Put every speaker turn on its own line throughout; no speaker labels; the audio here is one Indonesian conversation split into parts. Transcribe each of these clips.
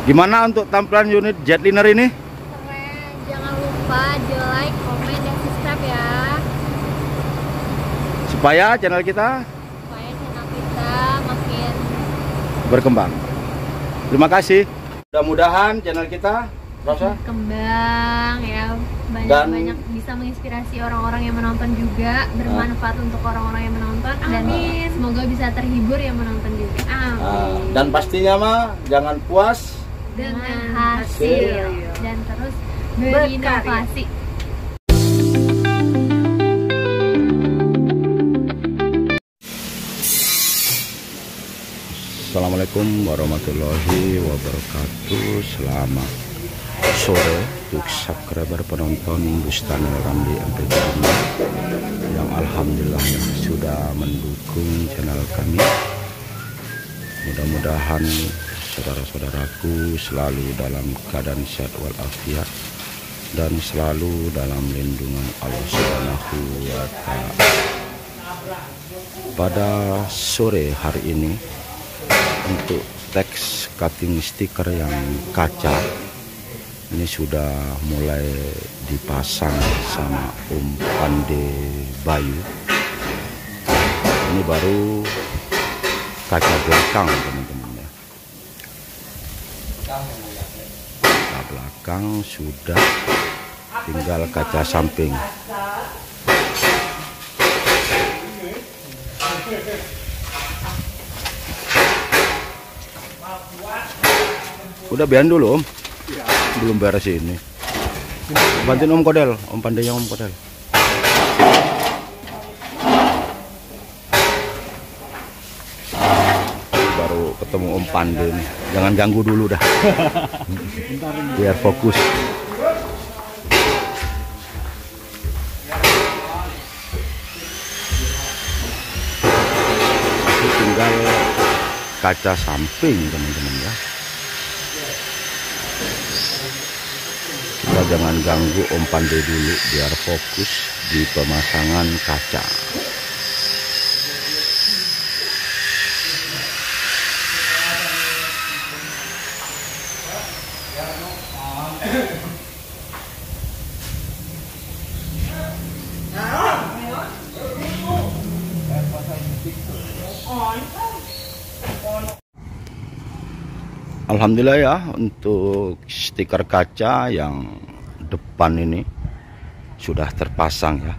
Gimana untuk tampilan unit jetliner ini?
Keren, jangan lupa di like, komen, dan subscribe ya.
Supaya channel kita
Makin
berkembang. Terima kasih. Mudah-mudahan channel kita
berkembang ya, banyak bisa menginspirasi orang-orang yang menonton juga, bermanfaat untuk orang-orang yang menonton. Amin. Dan semoga bisa terhibur yang menonton juga. Amin.
Dan pastinya mah jangan puas
dengan hasil dan terus berinovasi.
Assalamualaikum warahmatullahi wabarakatuh. Selamat sore untuk subscriber penonton Bustani Ramli MPG yang alhamdulillah ya, sudah mendukung channel kami. Mudah-mudahan saudara-saudaraku selalu dalam keadaan sehat walafiat dan selalu dalam lindungan Allah Subhanahu wa Ta'ala. Pada sore hari ini untuk teks cutting stiker yang kaca ini sudah mulai dipasang sama Om Pande Bayu. Ini baru kaca belakang teman-teman ya. Kaca belakang sudah, tinggal kaca samping. Udah biarin dulu Om, belum beres ini. Bantuin Om Kodel, Om Pandenya Om Kodel. Baru ketemu Om Pande nih. Jangan ganggu dulu dah. Biar fokus. Tinggal kaca samping teman-teman ya. Kita jangan ganggu Om Pande dulu, biar fokus di pemasangan kaca. Alhamdulillah ya, untuk stiker kaca yang depan ini sudah terpasang ya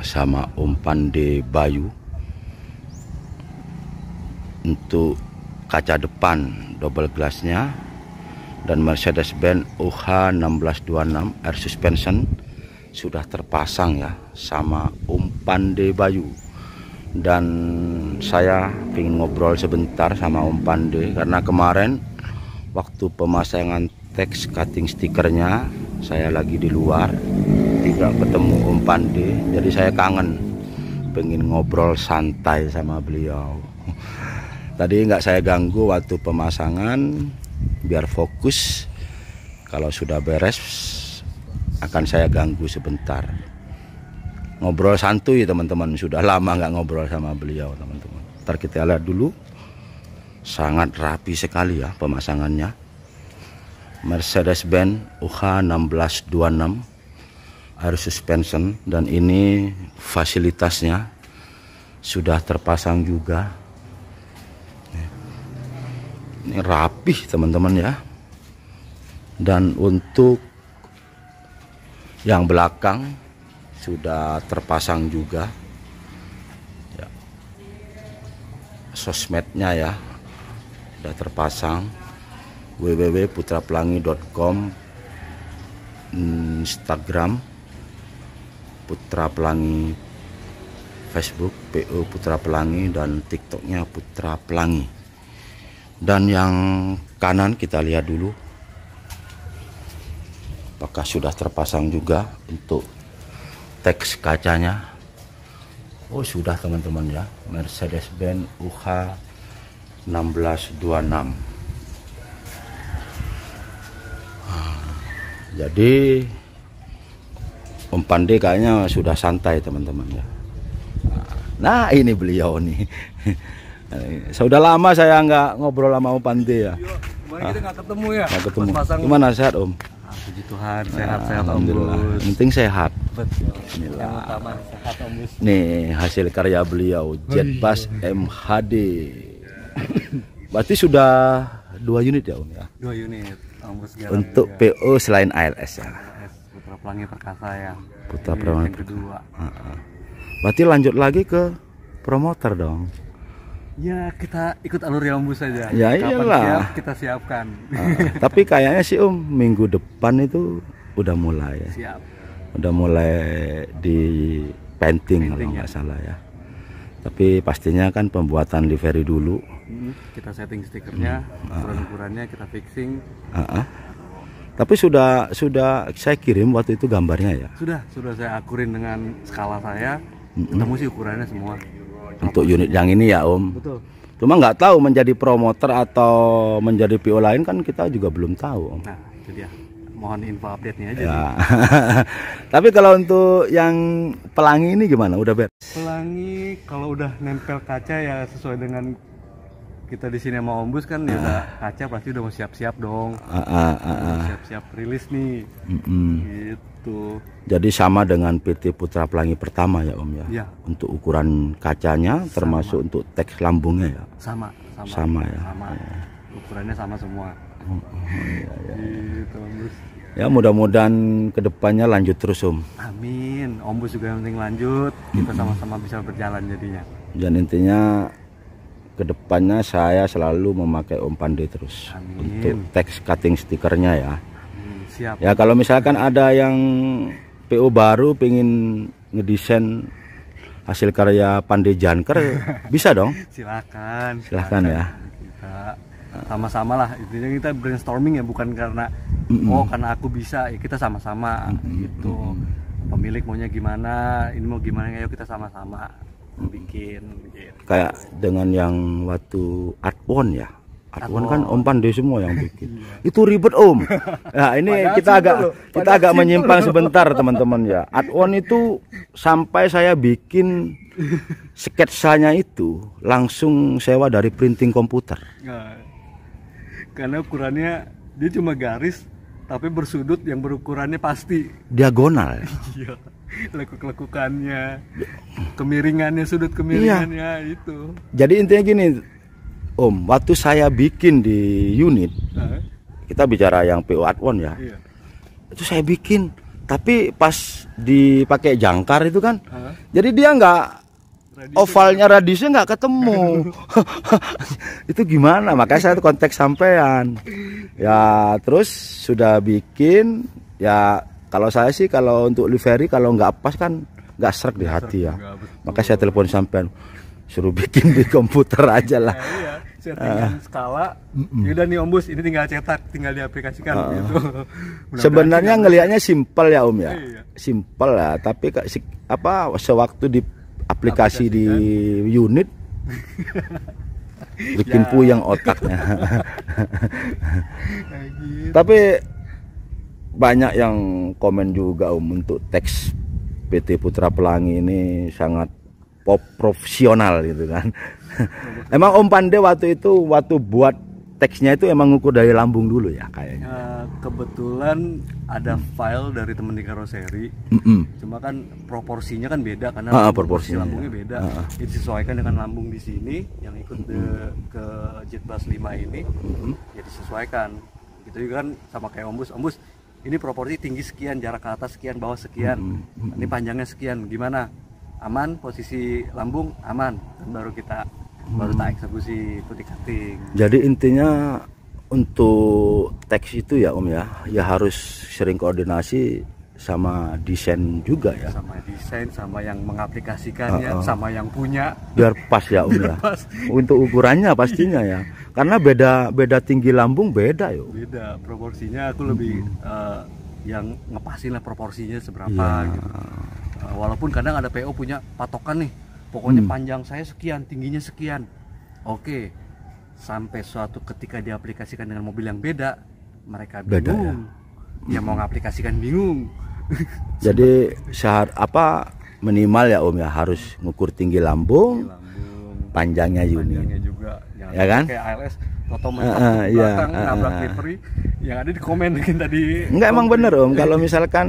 sama Om Pande Bayu. Untuk kaca depan double glassnya dan Mercedes-Benz UH1626 air suspension sudah terpasang ya sama Om Pande Bayu. Dan saya ingin ngobrol sebentar sama Om Pande karena kemarin waktu pemasangan teks cutting stikernya saya lagi di luar, tidak ketemu Om Pande, jadi saya kangen, pengen ngobrol santai sama beliau. Tadi nggak saya ganggu waktu pemasangan, biar fokus. Kalau sudah beres akan saya ganggu sebentar. Ngobrol santuy teman-teman, sudah lama nggak ngobrol sama beliau teman-teman. Ntar kita lihat dulu, sangat rapi sekali ya pemasangannya. Mercedes-Benz UH1626 air suspension, dan ini fasilitasnya sudah terpasang juga. Ini rapih teman-teman ya. Dan untuk yang belakang sudah terpasang juga ya. Sosmednya ya sudah terpasang, www.putrapelangi.com, Instagram Putra Pelangi, Facebook PO Putra Pelangi, dan TikToknya Putra Pelangi. Dan yang kanan kita lihat dulu apakah sudah terpasang juga untuk teks kacanya. Oh sudah teman-teman ya, Mercedes-Benz UH1626. Jadi Om Pande kayaknya sudah santai teman-teman ya. Nah ini beliau nih. Sudah lama saya nggak ngobrol sama Om Pande ya.
Kemarin kita nggak ketemu ya.
Nggak ketemu.
Pasang.
Gimana, sehat Om?
Puji Tuhan, sehat-sehat Om
Alhamdulillah.
Bus.
Yang penting sehat.
Betul.
Bismillah.
Yang utama sehat Om Bus.
Nih hasil karya beliau Jetbus MHD. Berarti sudah 2 unit ya Om ya?
2 unit Om Bus Garam
Untuk
juga.
PO selain ALS ya.
ALS, Putra Pelangi Perkasa ya.
Putra
Ini
Pelangi
yang kedua.
Berarti lanjut lagi ke promoter dong.
Ya kita ikut alur Om Bus saja.
Ya
Kapan
iyalah.
siap kita siapkan.
Tapi kayaknya sih Om minggu depan itu udah mulai ya.
Siap.
Udah mulai di painting kalau
Painting,
nggak
ya.
salah ya. Tapi pastinya kan pembuatan livery dulu.
Kita setting stikernya, ukuran-ukurannya kita fixing.
Tapi sudah saya kirim waktu itu gambarnya ya.
Sudah saya akurin dengan skala saya. Ketemu sih ukurannya semua.
Untuk unit yang ini ya Om.
Betul.
Cuma nggak tahu menjadi promoter atau menjadi PO lain kan kita juga belum tahu Om.
Nah, itu dia. Mohon info update-nya aja.
Ya. Tapi kalau untuk yang pelangi ini gimana? Udah beres?
Pelangi kalau udah nempel kaca ya sesuai dengan kita di sini sama Om Bus kan ya udah kaca pasti udah mau siap-siap dong. Siap-siap rilis nih. Gitu.
Jadi sama dengan PT Putra Pelangi pertama ya Om ya.
Ya.
Untuk ukuran kacanya termasuk untuk teks lambungnya ya.
Sama
Ya.
Sama. Ukurannya sama semua. Gitu Om Bus.
Ya mudah-mudahan kedepannya lanjut terus Om.
Amin. Om Bus juga yang penting lanjut. Kita sama-sama bisa berjalan jadinya.
Dan intinya kedepannya saya selalu memakai Om Pandey terus.
Amin.
Untuk teks cutting stikernya ya.
Siap.
Ya kalau misalkan ada yang PO baru pengen ngedesain hasil karya Pandey Janker bisa dong.
Silakan
ya.
Kita sama-sama lah, intinya kita brainstorming ya, bukan karena karena aku bisa, ya kita sama-sama gitu. Pemilik maunya gimana, ini mau gimana, ayo kita sama-sama bikin gitu.
Kayak dengan yang waktu Artwon ya. Artwon kan Om Pandey semua yang bikin. Itu ribet Om. Nah ini kita agak menyimpang sebentar teman-teman ya. Artwon itu sampai saya bikin sketsanya itu langsung sewa dari printing komputer.
Nah, karena ukurannya dia cuma garis tapi bersudut yang berukurannya pasti
Diagonal.
iya, lekuk-lekukannya, kemiringannya, sudut kemiringannya itu.
Jadi intinya gini Om, waktu saya bikin di unit, kita bicara yang PO Artwon ya, itu saya bikin, tapi pas dipakai jangkar itu kan, jadi dia nggak ovalnya radiusnya nggak ketemu. Itu gimana? Makanya saya kontak sampean. Ya terus sudah bikin. Ya kalau saya sih kalau untuk livery kalau nggak pas kan nggak srek di hati ya. Makanya saya telepon sampean, suruh bikin di komputer aja lah.
Iya, settingan skala. Yaudah nih Om Bus, ini tinggal cetak, tinggal diaplikasikan gitu.
Sebenarnya ngelihatnya simpel ya Om ya.
Iya.
Simpel ya, tapi sewaktu di aplikasi di unit bikin puyeng otaknya. Tapi banyak yang komen juga Om untuk teks PT Putra Pelangi ini sangat profesional gitu kan. Emang Om Pandey waktu buat teksnya itu emang ngukur dari lambung dulu ya kayaknya.
Kebetulan ada file dari temen di karoseri. Cuma kan proporsinya kan beda karena proporsi lambungnya beda. Disesuaikan dengan lambung di sini yang ikut ke Jetbus 5 ini. Ya disesuaikan. Gitu juga kan sama kayak Om Bus, ini proporsi tinggi sekian, jarak ke atas sekian, bawah sekian. Ini panjangnya sekian, gimana? Aman, posisi lambung aman, baru tak eksekusi putih cutting. Jadi
intinya untuk teks itu ya Om ya harus sering koordinasi sama desain juga ya.
Sama desain, sama yang mengaplikasikannya, sama yang punya.
Biar pas ya Om ya. Untuk ukurannya pastinya ya. Karena beda tinggi lambung beda yo.
Beda proporsinya, aku lebih yang ngepasin lah proporsinya seberapa gitu. Walaupun kadang ada PO punya patokan nih, pokoknya panjang saya sekian, tingginya sekian. Oke, sampai suatu ketika diaplikasikan dengan mobil yang beda, mereka bingung. Ya mau ngaplikasikan bingung.
Jadi minimal ya Om ya harus ngukur tinggi lambung, panjangnya unit.
Panjangnya juga.
Ya kan?
Kayak ALS atau belakang nabrak livery yang ada di komen mungkin tadi.
Enggak, emang bener Om, kalau misalkan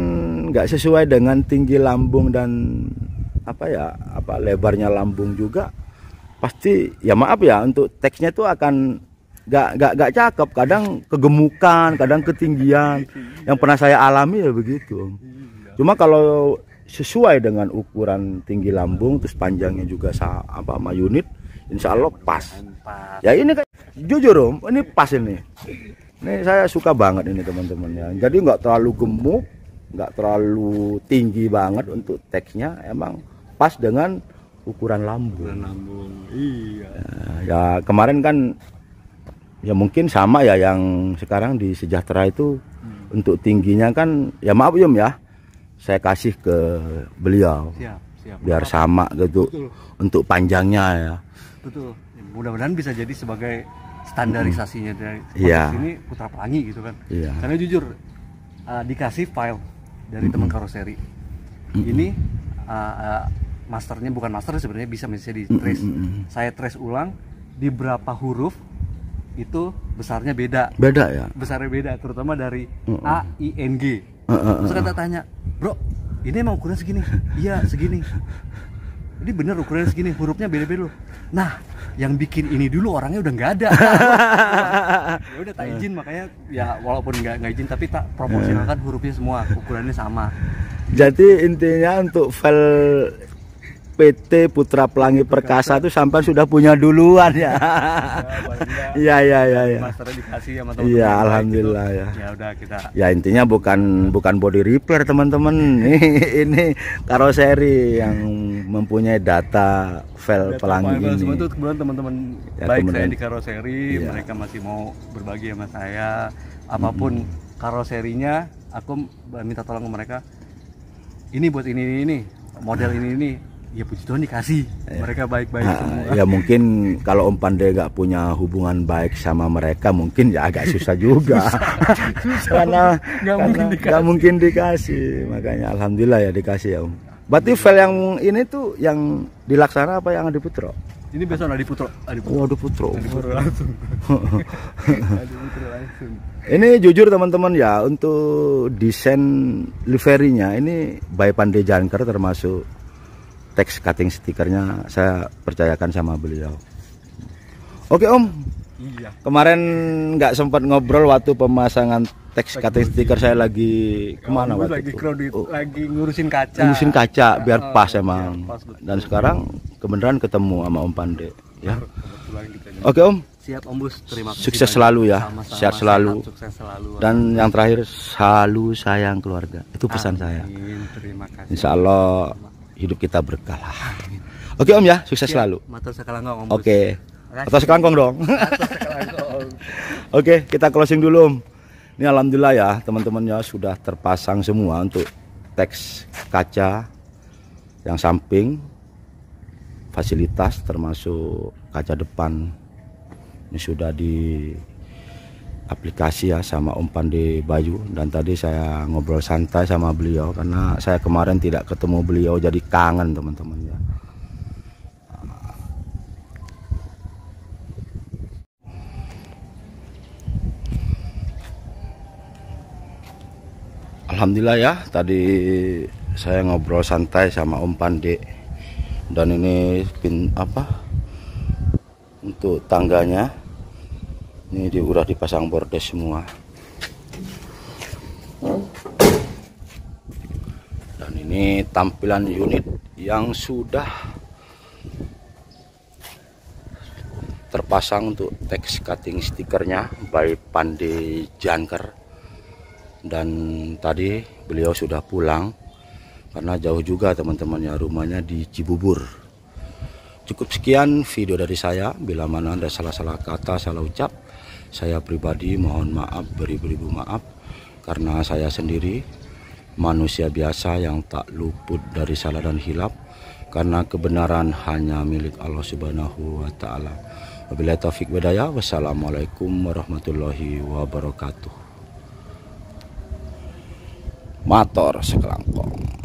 nggak sesuai dengan tinggi lambung dan lebarnya lambung juga, pasti ya maaf ya, untuk teksnya itu akan nggak cakep, kadang kegemukan, kadang ketinggian. Yang pernah saya alami ya begitu Om. Cuma kalau sesuai dengan ukuran tinggi lambung terus panjangnya juga sama unit, insya Allah pas. Ya ini kan jujur Om, ini pas ini. Ini saya suka banget ini teman-teman ya. Jadi nggak terlalu gemuk, nggak terlalu tinggi banget untuk teksnya, emang pas dengan ukuran lambung.
Iya.
Ya kemarin kan ya mungkin sama ya yang sekarang di Sejahtera itu untuk tingginya kan ya maaf Om ya, saya kasih ke beliau.
Siap.
Biar sama gitu.
Betul.
Untuk panjangnya ya.
Betul. Mudah-mudahan bisa jadi sebagai standarisasinya dari ini Putra Pelangi gitu kan.
Iya.
Karena jujur dikasih file dari teman karoseri. Ini masternya bukan master sebenarnya, bisa di trace. Saya trace ulang di berapa huruf itu besarnya beda.
Beda ya.
Besarnya beda, terutama dari A, I, N, G. Terus kata tanya, bro, ini emang ukuran segini? Iya segini. Ini bener ukurannya segini, hurufnya beda-beda loh. Nah, yang bikin ini dulu orangnya udah nggak ada. Ya udah tak izin, makanya ya walaupun nggak izin tapi tak proporsionalkan hurufnya semua, ukurannya sama.
Jadi intinya untuk file PT Putra Pelangi Perkasa itu sampai sudah punya duluan ya. Iya.
Masternya dikasih sama teman-teman.
Iya, alhamdulillah gitu.
Ya udah kita.
Ya intinya bukan body repair teman-teman. Ini karoseri yang mempunyai data file Pelangi ini.
Semua itu kebetulan teman-teman ya, baik saya di karoseri, mereka masih mau berbagi sama saya. Apapun karoserinya, aku minta tolong ke mereka. Ini buat ini, model ini. Ya puji Tuhan dikasih, mereka baik-baik semua.
Ya mungkin kalau Om Pandey gak punya hubungan baik sama mereka mungkin ya agak susah juga. Karena gak mungkin dikasih. Makanya alhamdulillah ya dikasih ya Om. Berarti file yang ini tuh yang dilaksana apa yang Adi Putro?
Ini biasa Adi Putro.
Adi Putro
langsung. Adi Putro langsung.
Ini jujur teman-teman ya, untuk desain liverynya ini by Pandey Janker, termasuk teks cutting stikernya saya percayakan sama beliau. Oke Om.
Iya.
Kemarin nggak sempat ngobrol waktu pemasangan teks cutting stiker, saya lagi kemana waktu itu?
Lagi ngurusin kaca.
Ngurusin kaca biar pas emang. Pas, dan sekarang kebenaran ketemu sama Om Pandey ya. Oke Om.
Siap Om Bus, terima kasih.
Sukses selalu ya.
Sama-sama,
sehat selalu.
Sukses selalu.
Dan yang terakhir, selalu sayang keluarga. Itu pesan saya.
Terima kasih.
Insya Allah hidup kita berkah. Oke Om ya, sukses selalu.
Matur sekalangkong Om.
Oke. Atas sekalangkong dong. Oke, kita closing dulu Om. Ini alhamdulillah ya, teman-temannya sudah terpasang semua untuk teks kaca yang samping, fasilitas termasuk kaca depan. Ini sudah di aplikasi ya sama Om Pandey Bayu, dan tadi saya ngobrol santai sama beliau karena saya kemarin tidak ketemu beliau, jadi kangen teman-teman ya. Alhamdulillah ya, tadi saya ngobrol santai sama Om Pandey, dan ini untuk tangganya ini udah dipasang bordes semua. Dan ini tampilan unit yang sudah terpasang untuk teks cutting stikernya by Pandey Janker. Dan tadi beliau sudah pulang karena jauh juga teman-teman ya, rumahnya di Cibubur. Cukup sekian video dari saya. Bila mana ada salah-salah kata, salah ucap, saya pribadi mohon maaf beribu-ribu maaf, karena saya sendiri manusia biasa yang tak luput dari salah dan hilaf, karena kebenaran hanya milik Allah Subhanahu wa taala. Wabillahi taufik hidayah. Wassalamualaikum warahmatullahi wabarakatuh. Matur sekelangkong.